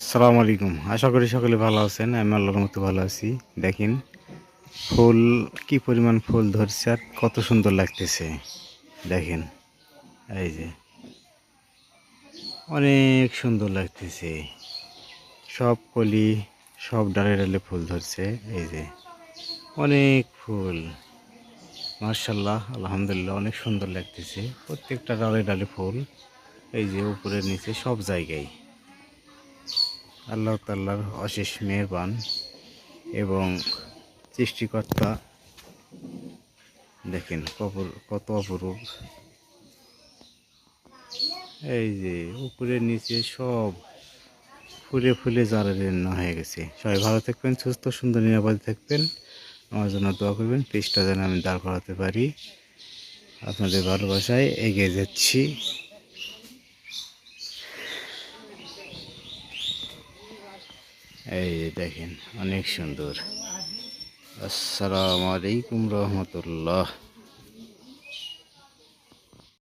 আসসালামু আলাইকুম। আশা করি সকলে ভালো আছেন। আমি আল্লাহর মতো ভালো আছি। দেখেন ফুল কি পরিমাণ ফুল ধরছে আর কত সুন্দর লাগতেছে। দেখেন এই যে অনেক সুন্দর লাগতেছে। সব কলি সব ডালে ডালে ফুল ধরছে। এই যে অনেক ফুল। মাশাআল্লাহ আলহামদুলিল্লাহ অনেক সুন্দর লাগতেছে। প্রত্যেকটা ডালে ডালে ফুল। এই যে উপরে নিচে সব জায়গায়। আল্লাহ তাআলার অশেষ মেহেরবান এবং সৃষ্টিকর্তা দেখেন কত অপরূপ। এই যে উপরে নিচে সব ফুলে ফুলে জারান্ন হয়ে গেছে। সবাই ভালো থাকবেন, সুস্থ সুন্দর নিরাপদে থাকবেন। আমার জন্য দোয়া করবেন, পেজটা যেন আমি দাঁড় করাতে পারি। আপনাদের ভালোবাসায় এগিয়ে যাচ্ছি। এই যে দেখেন অনেক সুন্দর। আসসালামু আলাইকুম রহমতুল্লাহ।